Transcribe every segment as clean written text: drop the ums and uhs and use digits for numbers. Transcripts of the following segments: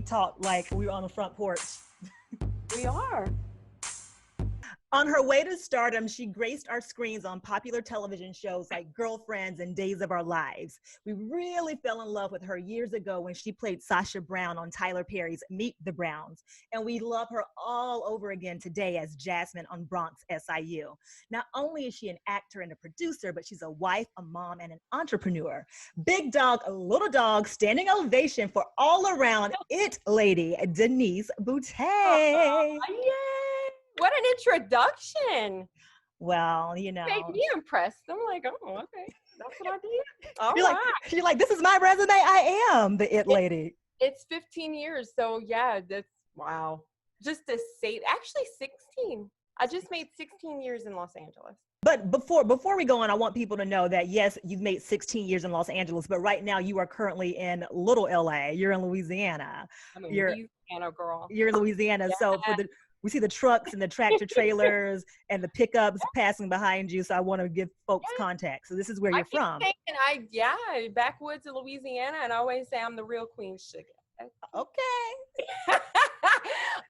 we talk like we were on the front porch. We are. On her way to stardom, she graced our screens on popular television shows like Girlfriends and Days of Our Lives. We really fell in love with her years ago when she played Sasha Brown on Tyler Perry's Meet the Browns. And we love her all over again today as Jasmine on Bronx SIU. Not only is she an actor and a producer, but she's a wife, a mom, and an entrepreneur. Big dog, little dog, standing ovation for all around it lady, Denise Boutte. Yay! What an introduction. Well, you know. Made me impressed. I'm like, oh, okay. That's what I did. All you're right. You're like, this is my resume. I am the it lady. It's 15 years. So yeah, that's wow. Just to say, actually 16. I just made 16 years in Los Angeles. But before we go on, I want people to know that, yes, you've made 16 years in Los Angeles, but right now you are currently in Little LA. You're in Louisiana. I'm a Louisiana girl. You're in Louisiana. Yeah. So we see the trucks and the tractor trailers and the pickups passing behind you. So I want to give folks context. So this is where you're from. Backwoods of Louisiana. And I always say I'm the real Queen Sugar. Okay.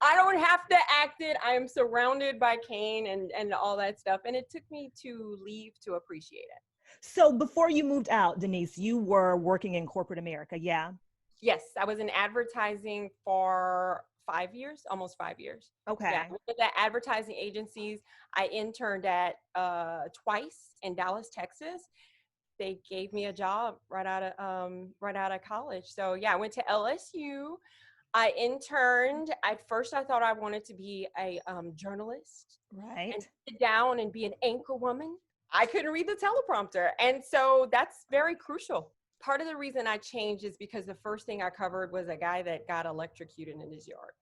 I don't have to act it. I am surrounded by cane and all that stuff. And it took me to leave to appreciate it. So before you moved out, Denise, you were working in corporate America, yeah? Yes, I was in advertising for 5 years, almost 5 years. Okay. Yeah, with the advertising agencies, I interned at twice in Dallas, Texas. They gave me a job right out of college. So yeah, I went to LSU. I interned. At first, I thought I wanted to be a journalist, right? And sit down and be an anchor woman. I couldn't read the teleprompter, and so that's very crucial. Part of the reason I changed is because the first thing I covered was a guy that got electrocuted in his yard.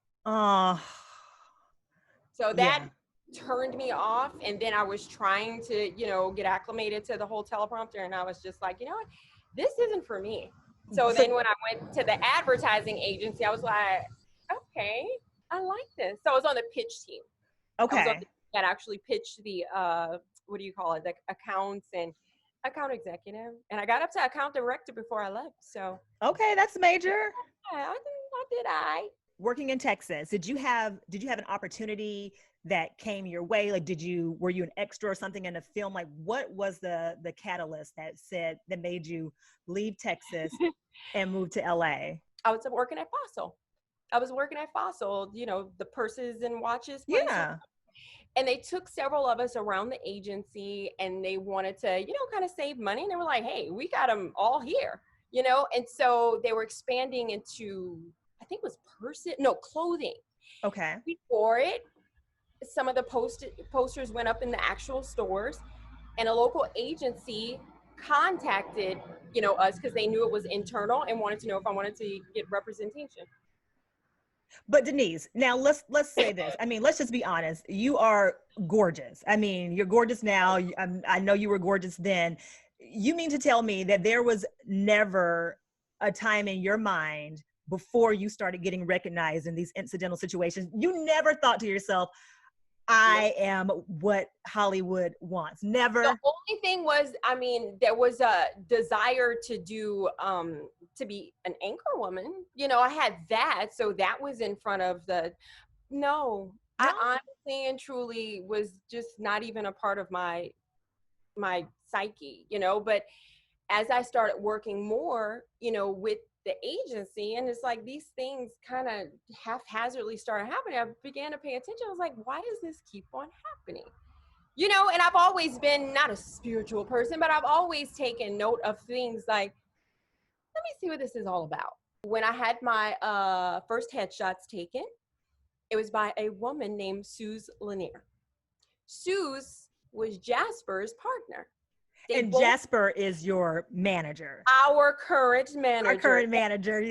So that turned me off. And then I was trying to, get acclimated to the whole teleprompter. And I was just like, you know what, this isn't for me. So then when I went to the advertising agency, I was like, okay, I like this. So I was on the pitch team. Okay. That actually pitched the, the accounts and account executive, and I got up to account director before I left. So okay, that's major. Yeah, I did. Working in Texas, did you have an opportunity that came your way? Like, were you an extra or something in a film? Like, what was the catalyst that made you leave Texas and move to LA? I was working at Fossil. The purses and watches place. Yeah. And they took several of us around the agency, and they wanted to, kind of save money. And they were like, hey, we got them all here, And so they were expanding into, I think it was clothing. Okay. Before it, some of the posters went up in the actual stores, and a local agency contacted, us because they knew it was internal and wanted to know if I wanted to get representation. But Denise, now let's say this. I mean, let's just be honest. You are gorgeous. I mean, you're gorgeous now. I know you were gorgeous then. You mean to tell me that there was never a time in your mind before you started getting recognized in these incidental situations? You never thought to yourself, I am what Hollywood wants. Never. The only thing was, there was a desire to do, to be an anchor woman. I had that. So that was in front of no. I honestly and truly was just not even a part of my psyche, but as I started working more, with the agency, and it's like these things kind of haphazardly started happening, I began to pay attention. I was like, why does this keep on happening? And I've always been not a spiritual person, but I've always taken note of things like, let me see what this is all about. When I had my first headshots taken, it was by a woman named Suze Lanier. Suze was Jasper's partner. And Jasper is your manager. Our current manager.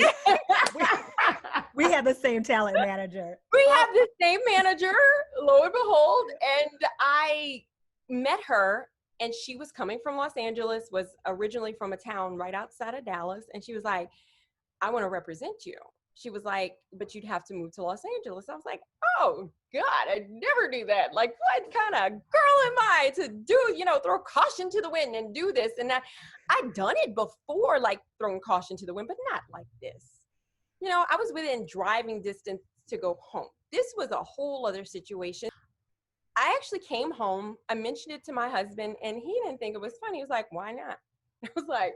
We have the same talent manager. We have the same manager, lo and behold. And I met her, and she was coming from Los Angeles, was originally from a town right outside of Dallas. And she was like, I want to represent you. She was like, but you'd have to move to Los Angeles. I was like, oh God, I'd never do that. Like, what kind of girl am I to do, throw caution to the wind and do this? And I'd done it before, like throwing caution to the wind, but not like this. I was within driving distance to go home. This was a whole other situation. I actually came home. I mentioned it to my husband, and he didn't think it was funny. He was like, why not? I was like,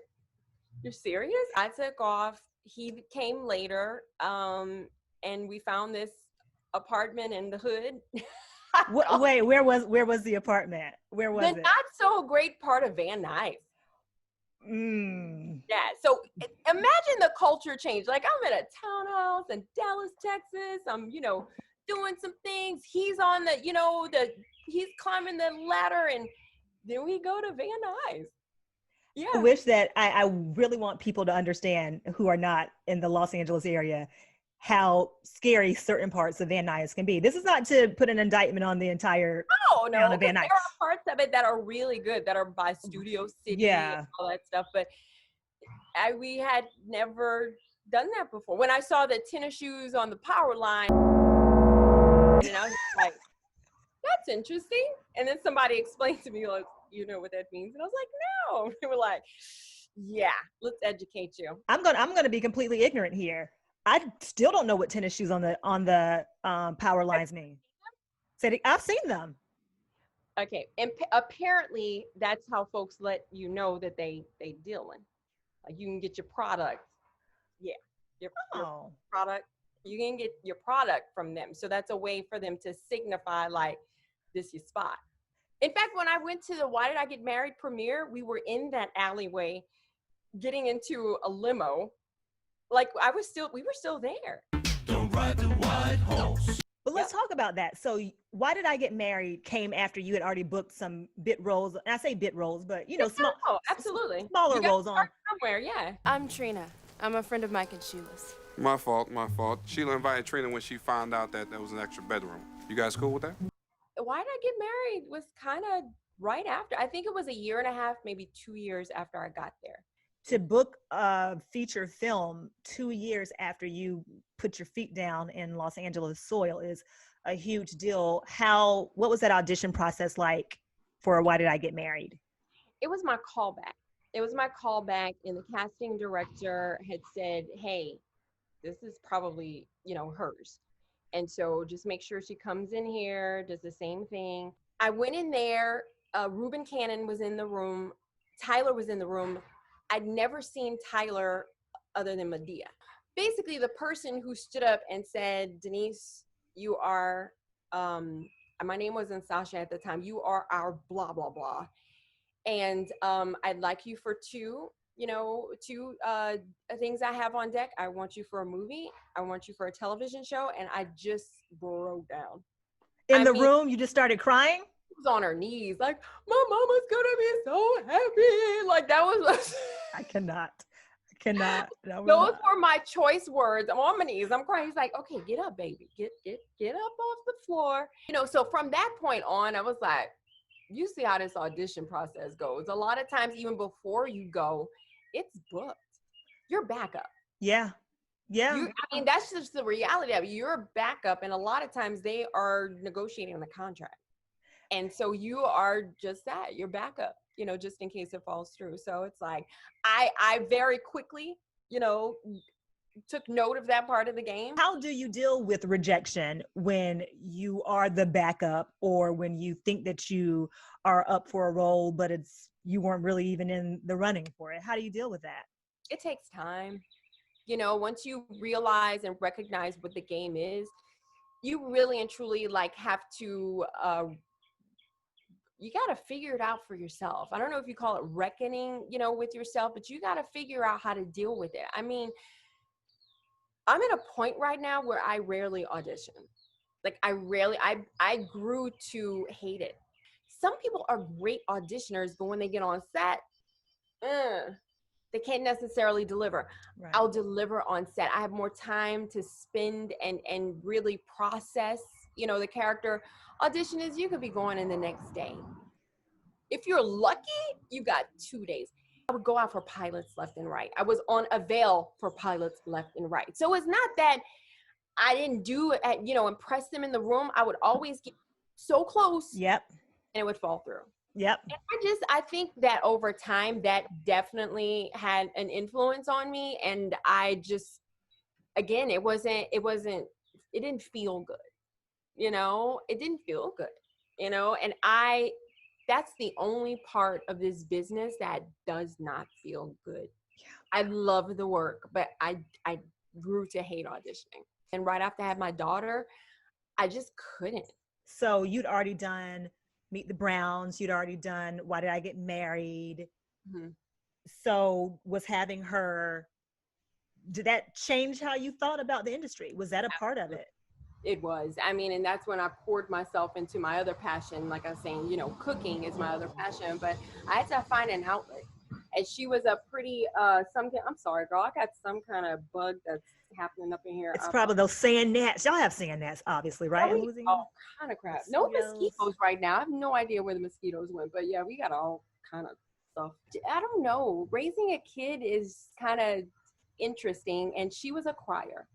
you're serious? I took off. He came later, and we found this apartment in the hood. Wait, where was the apartment? Where was The it? not so great part of Van Nuys. Mm. Yeah. So imagine the culture change. Like I'm at a townhouse in Dallas, Texas. I'm, doing some things. He's on he's climbing the ladder, and then we go to Van Nuys. I Yeah. wish that I really want people to understand who are not in the Los Angeles area how scary certain parts of Van Nuys can be. This is not to put an indictment on the entire No, town of because Van Nuys. there are parts of it that are really good, that are by Studio City and all that stuff. But we had never done that before. When I saw the tennis shoes on the power line, and I was like, that's interesting. And then somebody explained to me, like, you know what that means? And I was like, no. They were like, yeah, let's educate you. I'm gonna be completely ignorant here. I still don't know what tennis shoes on the power lines mean. I've seen them. Okay, and apparently that's how folks let you know that they dealing. Like you can get your product. Yeah, your product. You can get your product from them. So that's a way for them to signify like this your spot. In fact, when I went to the Why Did I Get Married premiere, we were in that alleyway getting into a limo. Like we were still there. Don't ride the white horse. But let's talk about that. So Why Did I Get Married came after you had already booked some bit roles. And I say bit roles, but small. Oh, absolutely. Smaller roles on somewhere. Yeah. I'm Trina. I'm a friend of Mike and Sheila's. My fault. Sheila invited Trina when she found out that there was an extra bedroom. You guys cool with that? Why Did I Get Married was kind of right after. I think it was a year and a half, maybe 2 years after I got there. To book a feature film 2 years after you put your feet down in Los Angeles soil is a huge deal. What was that audition process like for Why Did I Get Married? It was my callback. And the casting director had said, hey, this is probably, hers. And so just make sure she comes in here, does the same thing. I went in there. Reuben Cannon was in the room. Tyler was in the room. I'd never seen Tyler other than Medea. Basically, the person who stood up and said, Denise, you are, my name wasn't Sasha at the time, you are our blah, blah, blah. And I'd like you for two things I have on deck. I want you for a movie. I want you for a television show. And I just broke down. In the room, you just started crying? Was on her knees like, my mama's gonna be so happy. Like that was I cannot. Those were my choice words. I'm on my knees. I'm crying. He's like, okay, get up, baby. Get up off the floor. So from that point on, I was like, you see how this audition process goes. A lot of times, even before you go, it's booked. You're backup. Yeah. That's just the reality of it. You're backup, and a lot of times they are negotiating the contract. And so you are just that, you're backup, just in case it falls through. So it's like, I very quickly, took note of that part of the game. How do you deal with rejection when you are the backup or when you think that you are up for a role, but you weren't really even in the running for it? How do you deal with that? It takes time. Once you realize and recognize what the game is, you really and truly have to, you got to figure it out for yourself. I don't know if you call it reckoning, with yourself, but you got to figure out how to deal with it. I mean, I'm at a point right now where I rarely audition. I grew to hate it. Some people are great auditioners, but when they get on set, they can't necessarily deliver. Right. I'll deliver on set. I have more time to spend and really process, the character. Audition is you could be going in the next day. If you're lucky, you got 2 days. I would go out for pilots left and right. I was on avail for pilots left and right. So it's not that I didn't do it impress them in the room. I would always get so close. Yep. And it would fall through. Yep. And I think that over time that definitely had an influence on me. And I just again, it didn't feel good. It didn't feel good, and that's the only part of this business that does not feel good. Yeah. I love the work, but I grew to hate auditioning. And right after I had my daughter, I just couldn't. So you'd already done Meet the Browns. You'd already done Why Did I Get Married? Mm-hmm. So was having her, did that change how you thought about the industry? Was that a part of it? It was. I mean, and that's when I poured myself into my other passion. Like I was saying, cooking is my other passion, but I had to find an outlet. And she was a pretty, I'm sorry, girl, I got some kind of bug that's happening up in here. It's probably those sand gnats. Y'all have sand gnats, obviously, right? Yeah, all kind of crap. No mosquitoes right now. I have no idea where the mosquitoes went, but yeah, we got all kind of stuff. I don't know. Raising a kid is kind of interesting, and she was a crier.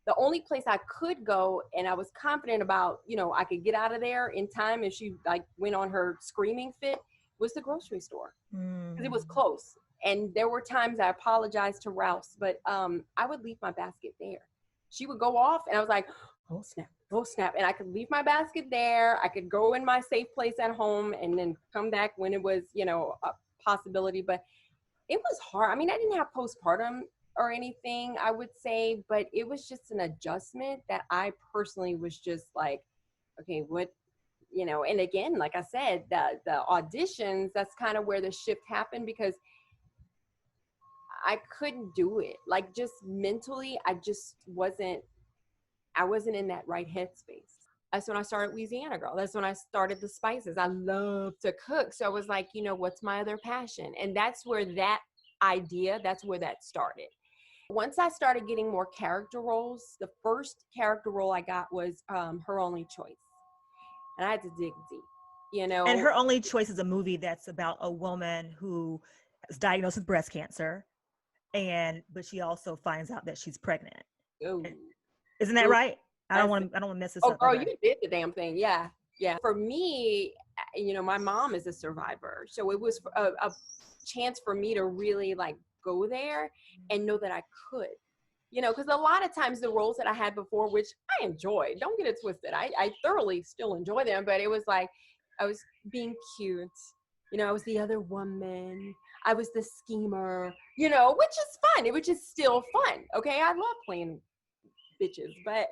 The only place I could go, and I was confident about, I could get out of there in time if she went on her screaming fit, was the grocery store. Because it was close. And there were times I apologized to Rouse, but I would leave my basket there. She would go off, and I was like, oh snap. And I could leave my basket there. I could go in my safe place at home and then come back when it was, a possibility. But it was hard. I mean, I didn't have postpartum or anything, I would say, but it was just an adjustment that I personally was just like, okay, what, and again, like I said, the auditions, that's kind of where the shift happened, because I couldn't do it. Like, just mentally, I wasn't in that right headspace. That's when I started Louisiana Girl. That's when I started the spices. I love to cook. So I was like, what's my other passion? And that's where that started. Once I started getting more character roles, the first character role I got was Her Only Choice. And I had to dig deep, And Her Only Choice is a movie that's about a woman who is diagnosed with breast cancer, but she also finds out that she's pregnant. Ooh. Isn't that right? I don't want to mess this up. Oh, girl, you did the damn thing. Yeah. For me, my mom is a survivor. So it was a chance for me to really go there and know that I could, because a lot of times the roles that I had before, which I enjoyed, don't get it twisted, I thoroughly still enjoy them, but it was like I was being cute, I was the other woman, I was the schemer, which is fun. It was just still fun. Okay, I love playing bitches, but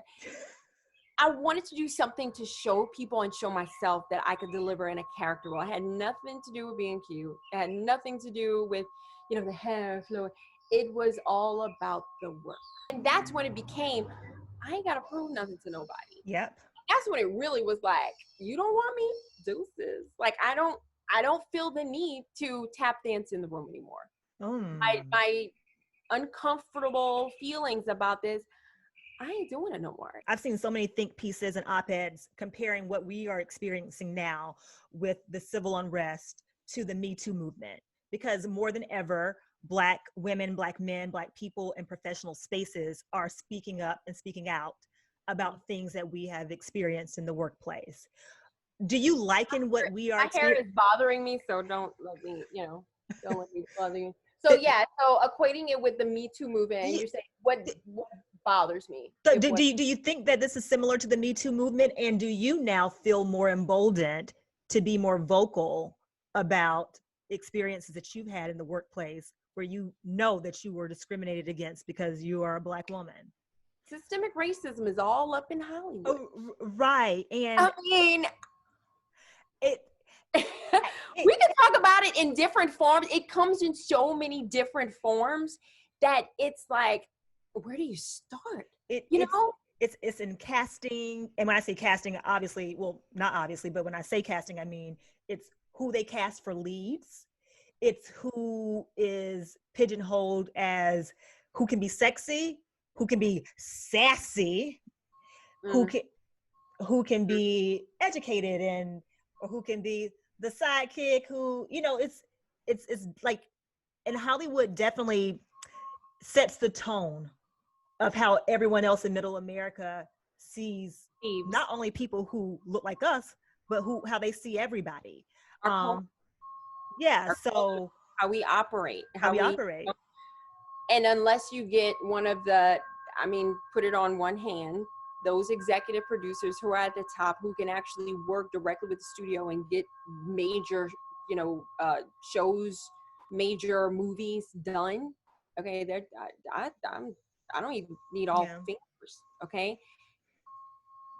I wanted to do something to show people and show myself that I could deliver in a character role. It had nothing to do with being cute. It had nothing to do with, the hair flowing. It was all about the work. And that's when it became, I ain't got to prove nothing to nobody. Yep. That's when it really was like, you don't want me? Deuces. Like, I don't feel the need to tap dance in the room anymore. My uncomfortable feelings about this, I ain't doing it no more. I've seen so many think pieces and op-eds comparing what we are experiencing now with the civil unrest to the Me Too movement, because more than ever, Black women, Black men, Black people in professional spaces are speaking up and speaking out about things that we have experienced in the workplace. Do you liken what we are experiencing? My hair is bothering me, so don't let me bother you. So yeah, so equating it with the Me Too movement, and you're saying what bothers me. So do you think that this is similar to the Me Too movement, and do you now feel more emboldened to be more vocal about experiences that you've had in the workplace where you know that you were discriminated against because you are a Black woman? Systemic racism is all up in Hollywood. Oh, right. And I mean, we can talk about it in different forms. It comes in so many different forms that it's like, where do you start? It's in casting. And when I say casting, obviously, well, not obviously, but when I say casting, I mean, it's who they cast for leads. It's who is pigeonholed as who can be sexy, who can be sassy, who can be educated, or who can be the sidekick, who, it's like, and Hollywood definitely sets the tone of how everyone else in Middle America sees not only people who look like us, but how they see everybody. So how we operate, how we operate. And unless you get one of the, I mean, put it on one hand, those executive producers who are at the top, who can actually work directly with the studio and get major, shows, major movies done. Okay, I don't even need all fingers. Okay,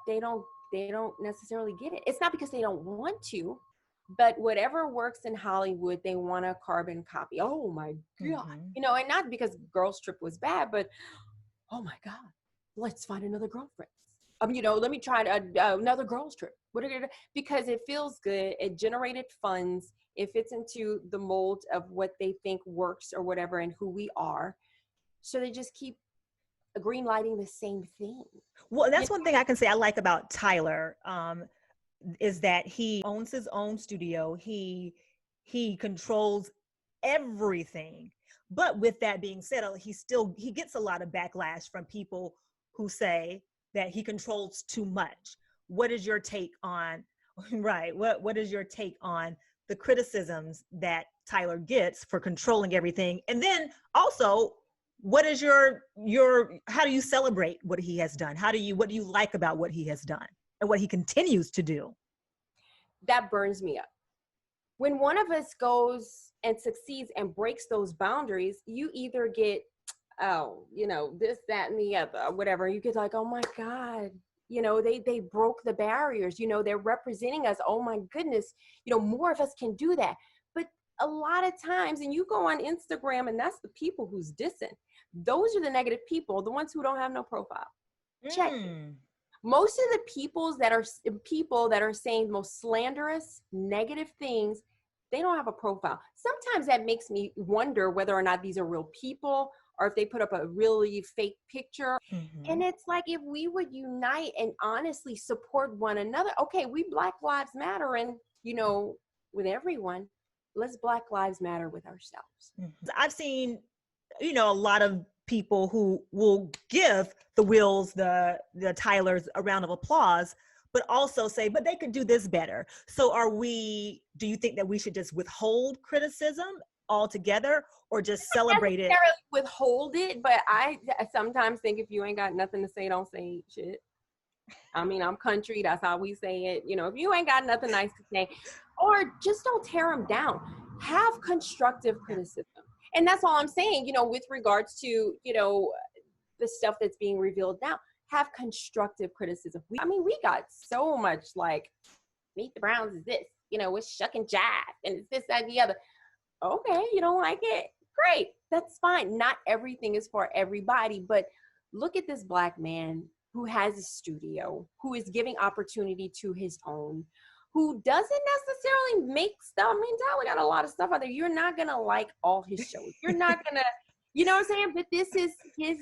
they don't necessarily get it. It's not because they don't want to, but whatever works in Hollywood, they want a carbon copy. Oh my God. And not because Girls Trip was bad, but oh my God, let's find another girlfriend. Let me try another Girls Trip. Because it feels good. It generated funds. It fits into the mold of what they think works or whatever and who we are. So they just keep green lighting the same thing. Well, that's one thing I can say I like about Tyler, is that he owns his own studio. He controls everything. But with that being said, he gets a lot of backlash from people who say that he controls too much. What is your take on, right? What is your take on the criticisms that Tyler gets for controlling everything? And then also, what is how do you celebrate what he has done? What do you like about what he has done and what he continues to do? That burns me up. When one of us goes and succeeds and breaks those boundaries, you either get, this, that, and the other, whatever. You get like, oh my God, they broke the barriers, they're representing us. Oh my goodness, more of us can do that. But a lot of times, and you go on Instagram and that's the people who's dissing. Those are the negative people, the ones who don't have no profile. Check. Most of the people that are saying the most slanderous, negative things, they don't have a profile. Sometimes that makes me wonder whether or not these are real people or if they put up a really fake picture. And it's like, if we would unite and honestly support one another, okay, we Black Lives Matter, and, with everyone, let's Black Lives Matter with ourselves. I've seen, a lot of people who will give the Wills, the Tylers a round of applause, but also say, but they could do this better. So do you think that we should just withhold criticism altogether or just celebrate it? Withhold it, but I sometimes think if you ain't got nothing to say, don't say shit. I mean, I'm country, that's how we say it. If you ain't got nothing nice to say, or just don't tear them down. Have constructive criticism. And that's all I'm saying, with regards to, the stuff that's being revealed now. Have constructive criticism. We got so much like, Meet the Browns is this, it's shuck and jive, and it's this, that, and the other. Okay, you don't like it? Great, that's fine. Not everything is for everybody, but look at this Black man who has a studio, who is giving opportunity to his own, who doesn't necessarily make stuff. I mean, Tyler got a lot of stuff out there. You're not gonna like all his shows. You're not gonna, you know what I'm saying? But this is his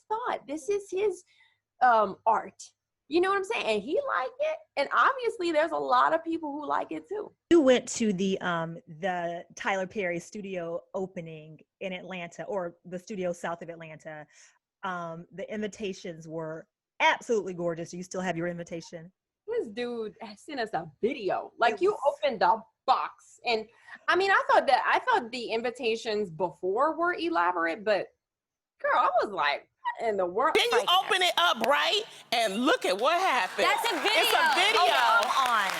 thought. This is his art. You know what I'm saying? And he liked it. And obviously there's a lot of people who like it too. You went to the Tyler Perry studio opening in Atlanta, or the studio south of Atlanta. The invitations were absolutely gorgeous. Do you still have your invitation? This dude sent us a video. Like, you opened the box. And I mean, I thought the invitations before were elaborate, but girl, I was like, what in the world? Then you open it up, right? And look at what happened. That's a video. It's a video. Oh, come on.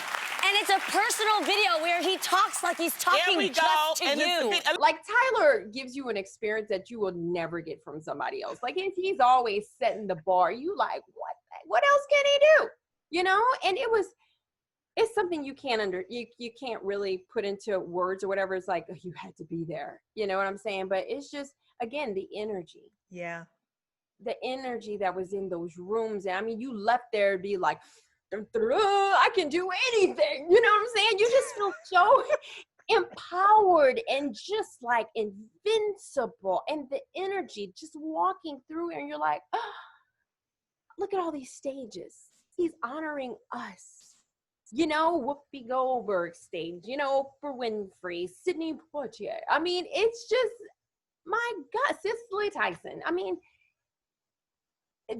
And it's a personal video where he talks like he's talking just to you. Like, Tyler gives you an experience that you will never get from somebody else. Like, he's always setting the bar. You like, what else can he do? And it's something you can't you can't really put into words or whatever. It's like, oh, you had to be there. You know what I'm saying? But it's just, again, the energy. Yeah. The energy that was in those rooms. And I mean, you left there to be like, I can do anything. You know what I'm saying? You just feel so empowered and just like invincible. And the energy just walking through, and you're like, oh, look at all these stages. He's honoring us. Whoopi Goldberg stage, Oprah Winfrey, Sidney Poitier. I mean, it's just, my God, Cicely Tyson. I mean,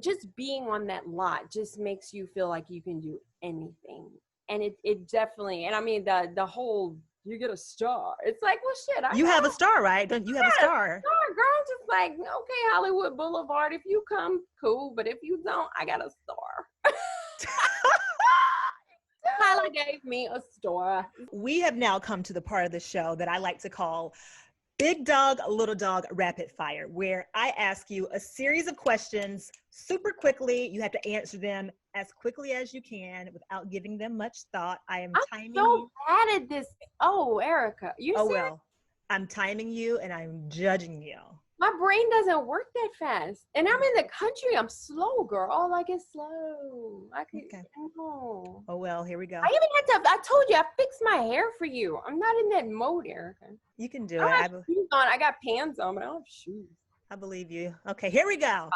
just being on that lot just makes you feel like you can do anything. And it definitely, and I mean, the whole, you get a star. It's like, well, shit. You have a star, right? Don't you have a star? Girl, I'm just like, okay, Hollywood Boulevard, if you come, cool. But if you don't, I got a star. Tyler gave me a star. We have now come to the part of the show that I like to call Big Dog, Little Dog Rapid Fire, where I ask you a series of questions super quickly. You have to answer them as quickly as you can without giving them much thought. I am timing so you. bad at this. Oh, Erica, you Oh, serious? well, I'm timing you and I'm judging you. My brain doesn't work that fast. And I'm in the country. I'm slow, girl. Like, it's slow. I can, Okay. know. Oh, well, here we go. I even had to, I told you, I fixed my hair for you. I'm not in that mode, Erica. You can do I it. have shoes on. I got pants on, but I don't have shoes. I believe you. Okay, here we go.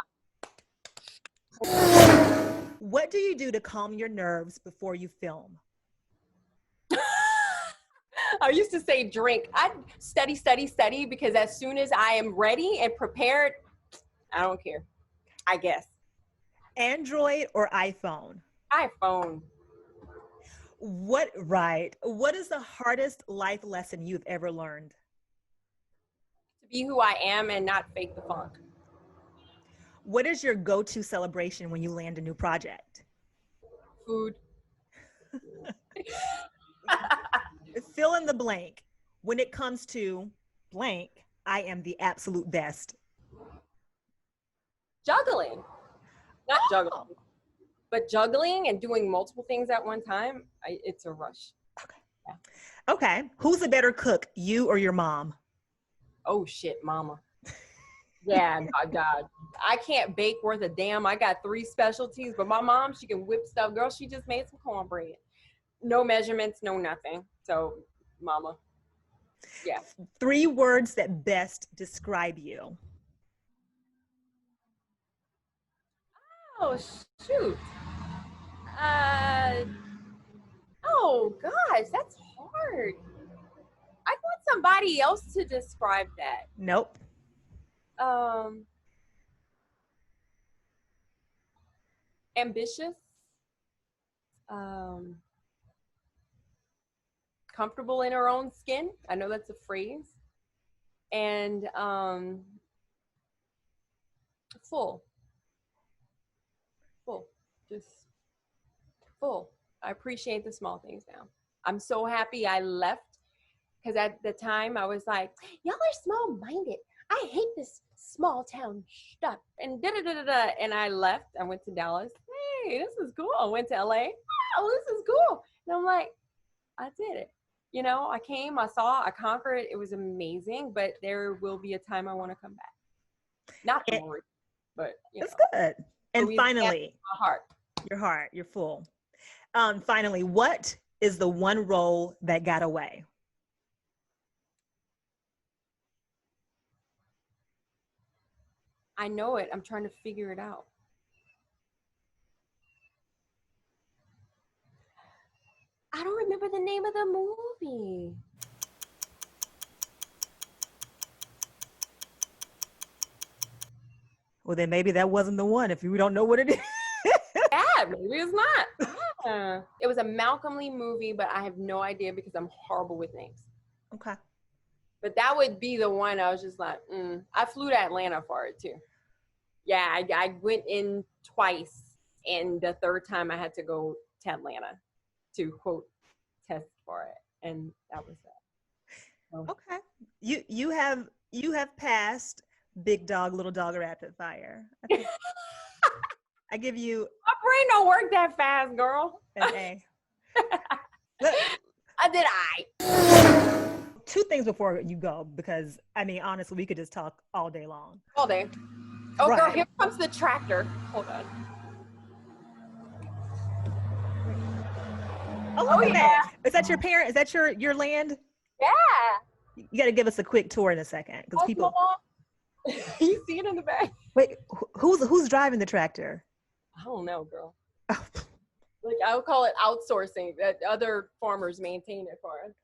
What do you do to calm your nerves before you film? I used to say drink. I study, because as soon as I am ready and prepared, I don't care, I guess. Android or iPhone? iPhone. What is the hardest life lesson you've ever learned? To be who I am and not fake the funk. What is your go-to celebration when you land a new project? Food. Fill in the blank. When it comes to blank, I am the absolute best. Juggling. Not juggling, but juggling and doing multiple things at one time, it's a rush. Okay. Yeah. Okay. Who's a better cook, you or your mom? Oh, shit, mama. Yeah, God. I can't bake worth a damn. I got 3 specialties, but my mom, she can whip stuff. Girl, she just made some cornbread. No measurements, no nothing. So, mama. Yeah. 3 words that best describe you. Oh, shoot. Oh, gosh, that's hard. I want somebody else to describe that. Nope. Ambitious. Comfortable in her own skin. I know that's a phrase. And full. Just full. I appreciate the small things now. I'm so happy I left, because at the time I was like, y'all are small-minded. I hate this small town stuff. And da-da-da-da-da. And I left. I went to Dallas. Hey, this is cool. I went to LA. Oh, this is cool. And I'm like, I did it. You know, I came, I saw, I conquered. It was amazing, but there will be a time I want to come back. Not more, but That's good. And finally, my heart. You're full. Finally, what is the one role that got away? I know it. I'm trying to figure it out. I don't remember the name of the movie. Well, then maybe that wasn't the one if you don't know what it is. Yeah, maybe it's not. Yeah. It was a Malcolm Lee movie, but I have no idea because I'm horrible with names. Okay. But that would be the one I was just like, I flew to Atlanta for it too. Yeah, I went in twice, and the third time I had to go to Atlanta to, quote, test for it, and that was that. So. Okay. You have passed Big Dog, Little Dog Rapid Fire. I give you my brain don't work that fast, girl. an A. Did I? 2 things before you go, because I mean, honestly, we could just talk all day long. All day. Oh, right. Girl, here comes the tractor. Hold on. Oh, look at that. Is that your parent? Is that your land? Yeah. You got to give us a quick tour in a second, because people. You see it in the back. Wait, who's driving the tractor? I don't know, girl. Like, I would call it outsourcing, that other farmers maintain it for us.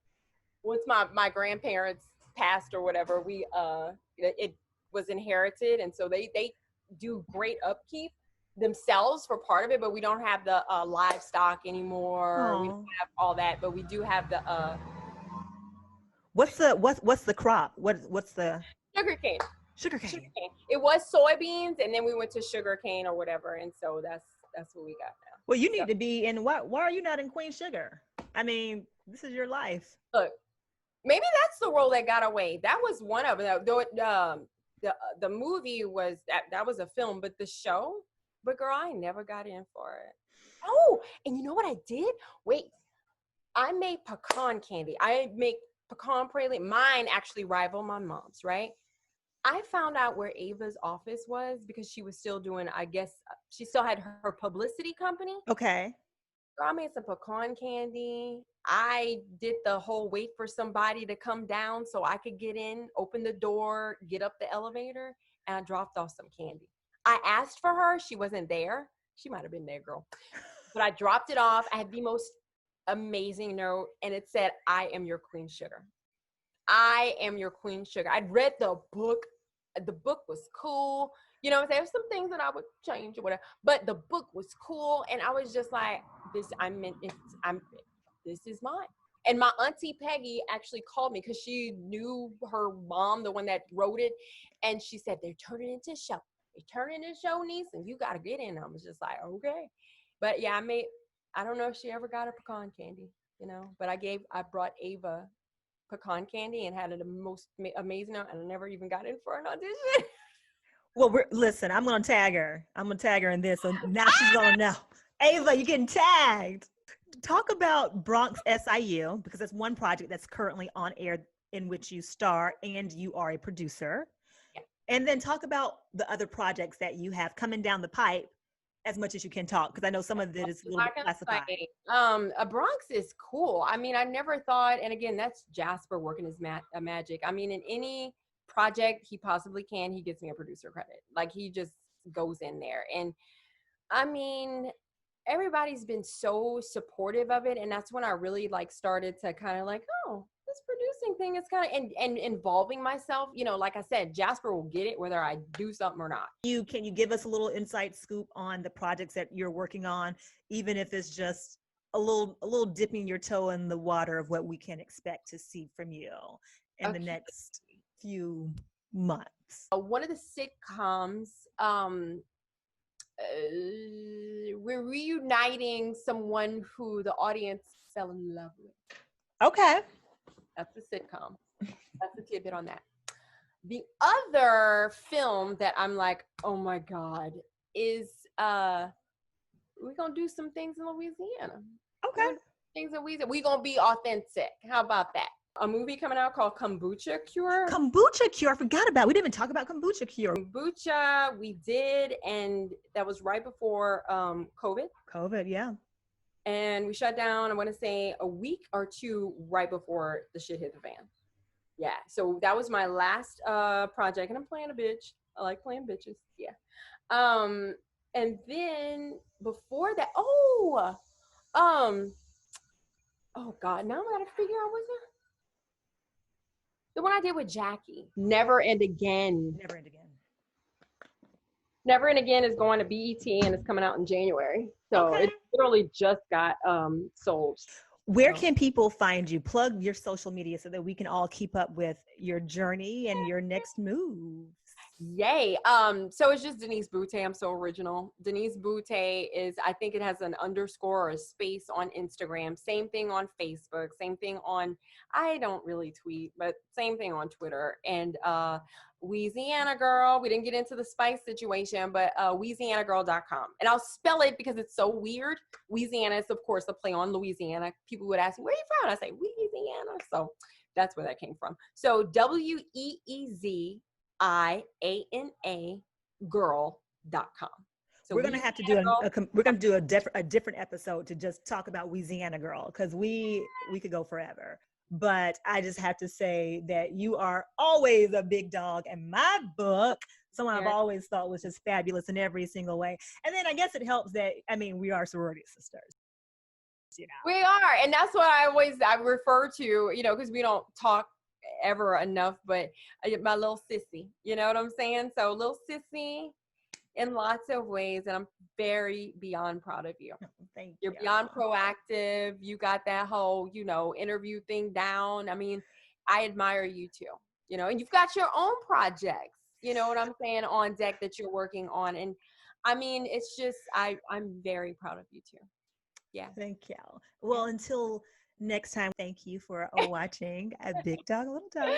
Once my grandparents passed or whatever, we it was inherited, and so they do great upkeep themselves for part of it, but we don't have the livestock anymore. Aww. We don't have all that, but we do have the What's the crop? What's the sugarcane. Sugarcane. It was soybeans, and then we went to sugarcane or whatever, and so that's what we got now. Well, you need to be in why are you not in Queen Sugar? I mean, this is your life. Look, maybe that's the role that got away. That was one of them. Though the movie was that was a film, but the show, but girl, I never got in for it. Oh, and you know what I did? Wait, I made pecan candy. I make pecan praline. Mine actually rival my mom's, right? I found out where Ava's office was because she was still doing, I guess, she still had her publicity company. Okay. I made some pecan candy. I did the whole wait for somebody to come down so I could get in, open the door, get up the elevator, and I dropped off some candy. I asked for her. She wasn't there. She might have been there, girl. But I dropped it off. I had the most amazing note, and it said, "I am your Queen Sugar. I am your Queen Sugar." I'd read the book. The book was cool. You know, there's some things that I would change or whatever, but the book was cool, and I was just like, this is mine. And my auntie Peggy actually called me because she knew her mom, the one that wrote it, and she said, they're turning into a show. They're turning into a show, niece, and you got to get in. I was just like, okay. But yeah, I don't know if she ever got a pecan candy, you know, but I brought Ava pecan candy and had the most amazing, and I never even got in for an audition. Well, listen, I'm going to tag her. I'm going to tag her in this. So now she's going to know. Ava, you're getting tagged. Talk about Bronx SIU, because that's one project that's currently on air in which you star and you are a producer. Yeah. And then talk about the other projects that you have coming down the pipe as much as you can talk, because I know some of it is a little bit classified. A Bronx is cool. I mean, I never thought, and again, that's Jasper working his magic. I mean, in any project he possibly can, he gets me a producer credit. Like, he just goes in there. And I mean, everybody's been so supportive of it, and that's when I really started to kind of oh, this producing thing is kind of and involving myself. You know, like I said, Jasper will get it whether I do something or not. Can you give us a little inside scoop on the projects that you're working on, even if it's just a little dipping your toe in the water of what we can expect to see from you in the next few months? One of the sitcoms, we're reuniting someone who the audience fell in love with. Okay. That's a sitcom. That's a tidbit on that. The other film that I'm like, oh my God, is we're gonna do some things in Louisiana. Okay. Things in Louisiana. We're gonna be authentic. How about that? A movie coming out called Kombucha Cure. Kombucha Cure. I forgot about it. We didn't even talk about Kombucha Cure. Kombucha, we did, and that was right before COVID. COVID, yeah. And we shut down, I want to say a week or two right before the shit hit the fan. Yeah, so that was my last project, and I'm playing a bitch. I like playing bitches, yeah. And then before that, oh God, now I gotta figure out what's that. The one I did with Jackie, Never and Again. Never and Again. Never and Again is going to BET, and it's coming out in January. So It literally just got sold. Where can people find you? Plug your social media so that we can all keep up with your journey and your next moves. Yay. So it's just Denise Boutte. I'm so original. Denise Boutte is, I think it has an underscore or a space on Instagram. Same thing on Facebook. Same thing on, I don't really tweet, but same thing on Twitter. And Louisiana Girl. We didn't get into the spice situation, but louisianagirl.com. And I'll spell it because it's so weird. Louisiana is, of course, a play on Louisiana. People would ask me, where are you from? I say, Louisiana. So that's where that came from. So WEEZIANA girl.com. So we're gonna have to do a different episode to just talk about Louisiana Girl, because we could go forever. But I just have to say that you are always a big dog in my book. Someone I've always thought was just fabulous in every single way. And then I guess it helps that, I mean, we are sorority sisters. You know. We are, and that's what I refer to, you know, because we don't talk ever enough, but my little sissy, you know what I'm saying? So little sissy in lots of ways, and I'm very beyond proud of you. Thank you. You're beyond proactive. You got that whole, you know, interview thing down. I mean, I admire you too, you know, and you've got your own projects. you know what I'm saying, on deck that you're working on. And I mean, it's just, I'm very proud of you too. Yeah. Thank you. Well, until next time, thank you for watching a Big Dog, Little Dog.